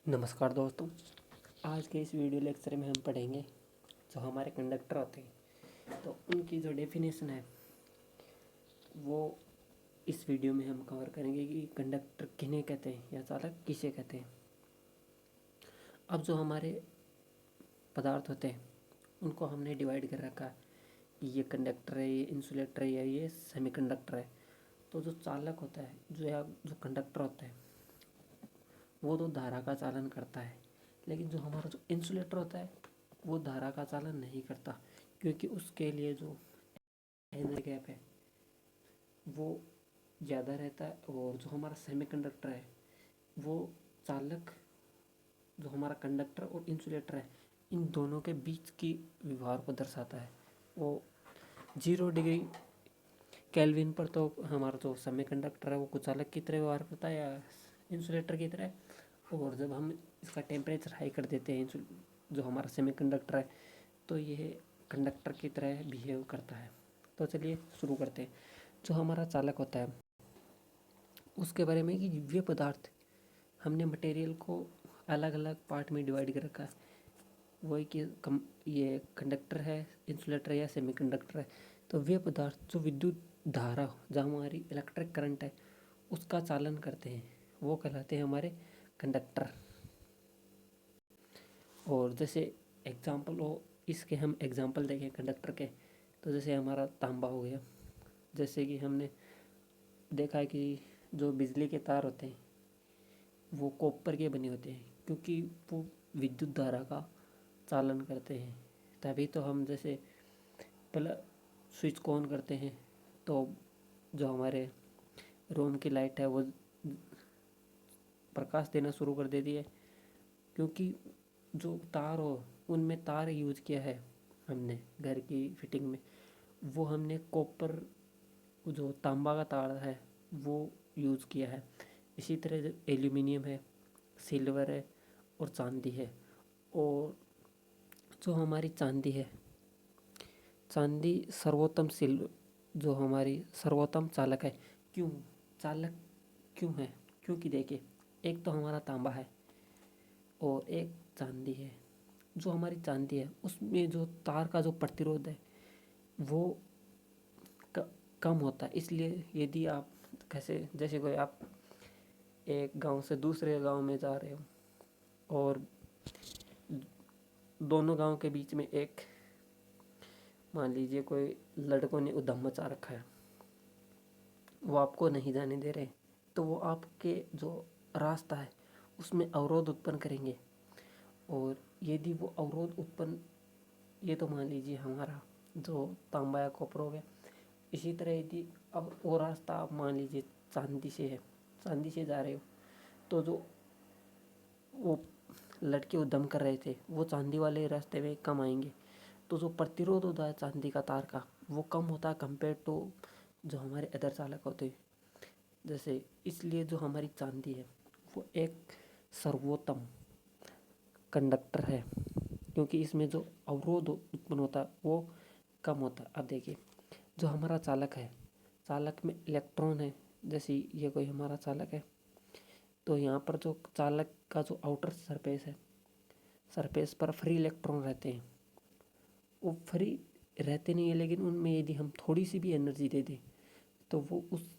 नमस्कार दोस्तों। आज के इस वीडियो लेक्चर में हम पढ़ेंगे जो हमारे कंडक्टर होते हैं तो उनकी जो डेफिनेशन है वो इस वीडियो में हम कवर करेंगे कि कंडक्टर किन्हें कहते हैं या चालक किसे कहते हैं। अब जो हमारे पदार्थ होते हैं उनको हमने डिवाइड कर रखा है कि ये कंडक्टर है, ये इंसुलेटर है या ये सेमीकंडक्टर है। तो जो चालक होता है जो कंडक्टर होता है वो तो धारा का चालन करता है, लेकिन जो हमारा जो इंसुलेटर होता है वो धारा का चालन नहीं करता, क्योंकि उसके लिए जो एनर्जी गैप है वो ज़्यादा रहता है। और जो हमारा सेमीकंडक्टर है वो चालक, जो हमारा कंडक्टर और इंसुलेटर है इन दोनों के बीच की व्यवहार को दर्शाता है। वो 0 डिग्री केल्विन पर तो हमारा जो सेमीकंडक्टर है वो कुछ चालक की तरह व्यवहार करता है या इंसुलेटर की तरह, और जब हम इसका टेम्परेचर हाई कर देते हैं जो हमारा सेमीकंडक्टर है तो ये कंडक्टर की तरह बिहेव करता है। तो चलिए शुरू करते हैं। जो हमारा चालक होता है उसके बारे में कि वे पदार्थ हमने मटेरियल को अलग अलग पार्ट में डिवाइड कर रखा है, वही कि ये कंडक्टर है, इंसुलेटर या सेमीकंडक्टर है। तो वे पदार्थ जो विद्युत धारा, जो हमारी इलेक्ट्रिक करंट है उसका चालन करते हैं वो कहलाते हैं हमारे कंडक्टर। और जैसे एग्जाम्पल हो, इसके हम एग्जाम्पल देखें कंडक्टर के, तो जैसे हमारा तांबा हो गया। जैसे कि हमने देखा है कि जो बिजली के तार होते हैं वो कॉपर के बने होते हैं, क्योंकि वो विद्युत धारा का चालन करते हैं। तभी तो हम जैसे पहले स्विच को ऑन करते हैं तो जो हमारे रूम की लाइट है वो प्रकाश देना शुरू कर देती है, क्योंकि जो तार हो उनमें तार यूज किया है हमने घर की फिटिंग में, वो हमने कॉपर, जो तांबा का तार है वो यूज़ किया है। इसी तरह एल्यूमिनियम है, सिल्वर है और चांदी है। और जो हमारी चांदी है, चांदी सर्वोत्तम जो हमारी सर्वोत्तम चालक है। क्यों चालक क्यों है? क्योंकि देखिए, एक तो हमारा तांबा है और एक चांदी है। जो हमारी चांदी है उसमें जो तार का जो प्रतिरोध है वो कम होता है, इसलिए यदि आप जैसे कोई आप एक गांव से दूसरे गांव में जा रहे हो और दोनों गांव के बीच में एक, मान लीजिए कोई लड़कों ने उधम मचा रखा है, वो आपको नहीं जाने दे रहे, तो वो आपके जो रास्ता है उसमें अवरोध उत्पन्न करेंगे। और यदि वो अवरोध उत्पन्न, ये तो मान लीजिए हमारा जो तांबा या कॉपर हो गया। इसी तरह यदि अब वो रास्ता आप मान लीजिए चांदी से है, चांदी से जा रहे हो, तो जो वो लड़के उद्यम कर रहे थे वो चांदी वाले रास्ते में कम आएंगे, तो जो प्रतिरोध होता है चांदी का तार का वो कम होता है कंपेयर टू जो हमारे अदर चालक होते हैं। जैसे इसलिए जो हमारी चांदी है वो एक सर्वोत्तम कंडक्टर है, क्योंकि इसमें जो अवरोध उत्पन्न होता है वो कम होता है। अब देखिए, जो हमारा चालक है, चालक में इलेक्ट्रॉन है। जैसे ये कोई हमारा चालक है, तो यहाँ पर जो चालक का जो आउटर सरफेस है, सरफेस पर फ्री इलेक्ट्रॉन रहते हैं। वो फ्री रहते नहीं है, लेकिन उनमें यदि हम थोड़ी सी भी एनर्जी दे दें तो वो उस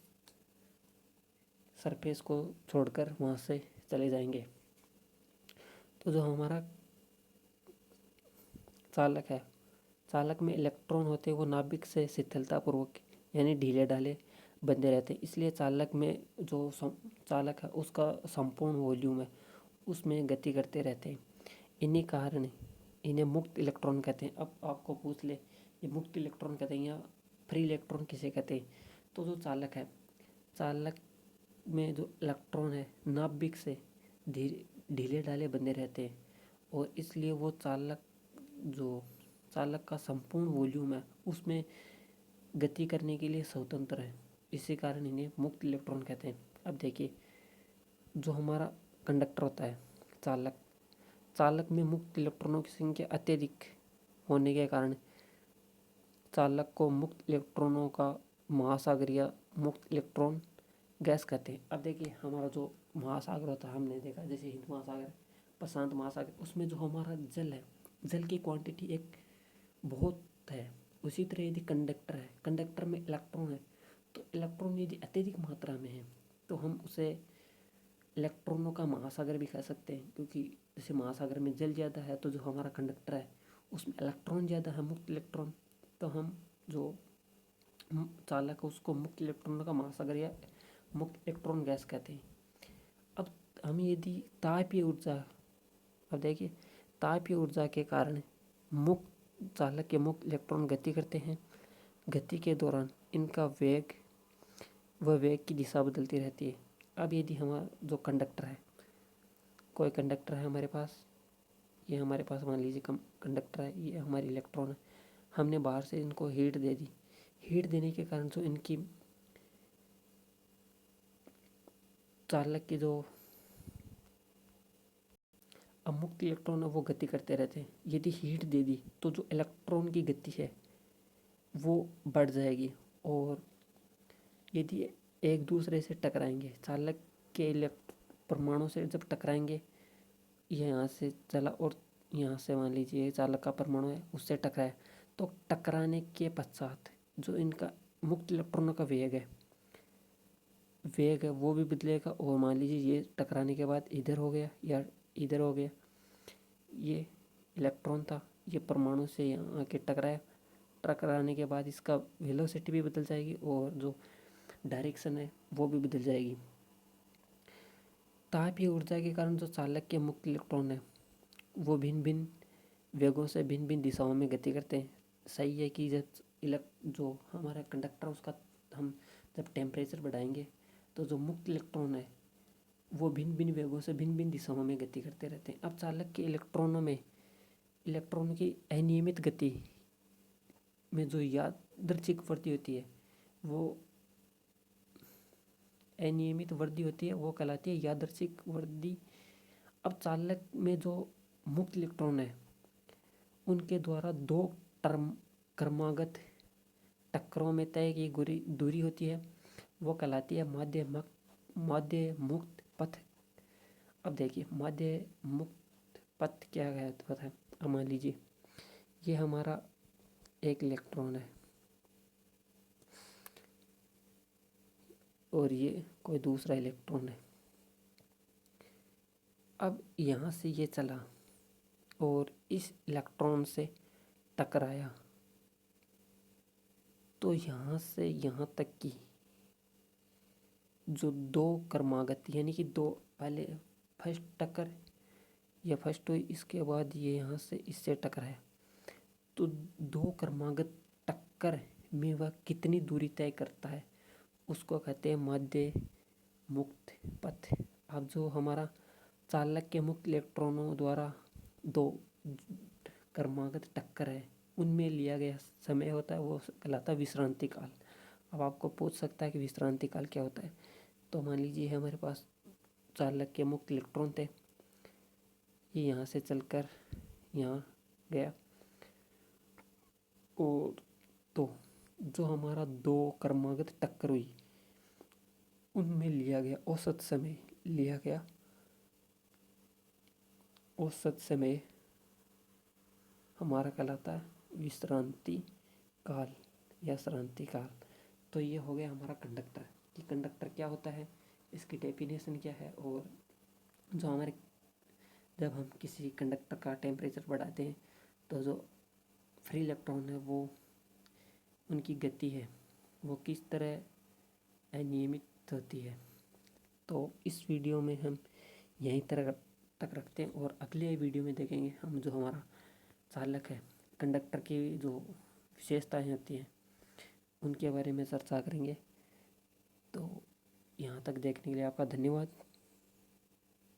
सरफेस को छोड़कर वहाँ से चले जाएंगे। तो जो हमारा चालक है, चालक में इलेक्ट्रॉन होते हैं वो नाभिक से शिथिलतापूर्वक यानी ढीले ढाले बंधे रहते हैं। इसलिए चालक में जो चालक है उसका संपूर्ण वॉल्यूम है उसमें गति करते रहते हैं। इन्हीं कारण इन्हें मुक्त इलेक्ट्रॉन कहते हैं। अब आपको पूछ ले, ये मुक्त इलेक्ट्रॉन कहते हैं या फ्री इलेक्ट्रॉन किसे कहते हैं? तो जो चालक है, चालक में जो इलेक्ट्रॉन है नाभिक से ढीले ढाले बंधे रहते हैं, और इसलिए वो जो चालक का संपूर्ण वॉल्यूम है उसमें गति करने के लिए स्वतंत्र है। इसी कारण इन्हें मुक्त इलेक्ट्रॉन कहते हैं। अब देखिए, जो हमारा कंडक्टर होता है, चालक, चालक में मुक्त इलेक्ट्रॉनों की संख्या अत्यधिक होने के कारण चालक को मुक्त इलेक्ट्रॉनों का महासागर या मुक्त इलेक्ट्रॉन गैस कहते हैं। अब देखिए, हमारा जो महासागर होता है, हमने देखा जैसे हिंद महासागर, प्रशांत महासागर, उसमें जो हमारा जल है, जल की क्वांटिटी एक बहुत है। उसी तरह यदि कंडक्टर है, कंडक्टर में इलेक्ट्रॉन है, तो इलेक्ट्रॉन यदि अत्यधिक मात्रा में है तो हम उसे इलेक्ट्रॉनों का महासागर भी कह सकते हैं, क्योंकि जैसे महासागर में जल ज़्यादा है तो जो हमारा कंडक्टर है उसमें इलेक्ट्रॉन ज़्यादा है, मुक्त इलेक्ट्रॉन, तो हम जो चालक है उसको मुक्त इलेक्ट्रॉनों का महासागर या मुक्त इलेक्ट्रॉन गैस कहते हैं। अब हम यदि तापीय ऊर्जा, अब देखिए तापीय ऊर्जा के कारण मुक्त चालक के मुक्त इलेक्ट्रॉन गति करते हैं। गति के दौरान इनका वेग व वेग की दिशा बदलती रहती है। अब यदि हमारा जो कंडक्टर है, कोई कंडक्टर है हमारे पास, ये हमारे पास मान लीजिए कंडक्टर है, ये हमारी इलेक्ट्रॉन है, हमने बाहर से इनको हीट दे दी। हीट देने के कारण जो इनकी चालक की जो अमुक्त इलेक्ट्रॉन है वो गति करते रहते हैं। यदि हीट दे दी तो जो इलेक्ट्रॉन की गति है वो बढ़ जाएगी, और यदि एक दूसरे से टकराएंगे, चालक के परमाणु से जब टकराएंगे, ये यहाँ से चला और यहाँ से मान लीजिए चालक का परमाणु है उससे टकराया, तो टकराने के पश्चात जो इनका मुक्त इलेक्ट्रॉनों का वेग है वो भी बदलेगा, और मान लीजिए ये टकराने के बाद इधर हो गया या इधर हो गया, ये इलेक्ट्रॉन था, ये परमाणु से यहाँ आके टकराया, टकराने के बाद इसका वेलोसिटी भी बदल जाएगी और जो डायरेक्शन है वो भी बदल जाएगी। तापीय ऊर्जा के कारण जो चालक के मुक्त इलेक्ट्रॉन है वो भिन्न भिन्न वेगों से भिन्न भिन्न दिशाओं में गति करते हैं। सही है कि जब जो हमारा कंडक्टर उसका हम जब टेम्परेचर बढ़ाएंगे तो जो मुक्त इलेक्ट्रॉन है वो भिन्न भिन्न वेगों से भिन्न भिन्न दिशाओं में गति करते रहते हैं। अब चालक के इलेक्ट्रॉनों में इलेक्ट्रॉनों की अनियमित गति में जो यादृच्छिक वृद्धि होती है, वो अनियमित वृद्धि होती है, वो कहलाती है यादृच्छिक वृद्धि। अब चालक में जो मुक्त इलेक्ट्रॉन है उनके द्वारा दो क्रमागत टक्करों में तय की दूरी होती है, वो कहलाती है माध्य मुक्त पथ। अब देखिए माध्य मुक्त पथ क्या है तो पता है। अब मान लीजिए ये हमारा एक इलेक्ट्रॉन है और ये कोई दूसरा इलेक्ट्रॉन है। अब यहाँ से ये चला और इस इलेक्ट्रॉन से टकराया, तो यहाँ से यहाँ तक की जो दो क्रमागत यानी कि दो, पहले फर्स्ट टक्कर या फर्स्ट हुई, इसके बाद ये यहाँ से इससे टकराया, तो दो क्रमागत टक्कर में वह कितनी दूरी तय करता है उसको कहते हैं माध्य मुक्त पथ। अब जो हमारा चालक के मुक्त इलेक्ट्रॉनों द्वारा दो क्रमागत टक्कर है उनमें लिया गया समय होता है वो कहलाता है विश्रांति काल। अब आपको पूछ सकता है कि विश्रांति काल क्या होता है। तो मान लीजिए हमारे पास चालक के मुक्त इलेक्ट्रॉन थे, ये यहाँ से चलकर यहाँ गया, और तो जो हमारा दो क्रमागत टक्कर हुई उनमें लिया गया औसत समय हमारा कहलाता है विश्रांति काल या श्रांति काल। तो ये हो गया हमारा कंडक्टर कि कंडक्टर क्या होता है, इसकी डेफिनेशन क्या है, और जो हमारे जब हम किसी कंडक्टर का टेम्परेचर बढ़ाते हैं तो जो फ्री इलेक्ट्रॉन है वो उनकी गति है वो किस तरह अनियमित होती है। तो इस वीडियो में हम यहीं तक रखते हैं, और अगले वीडियो में देखेंगे हम जो हमारा चालक है, कंडक्टर की जो विशेषताएं होती हैं उनके बारे में चर्चा करेंगे। तो यहाँ तक देखने के लिए आपका धन्यवाद।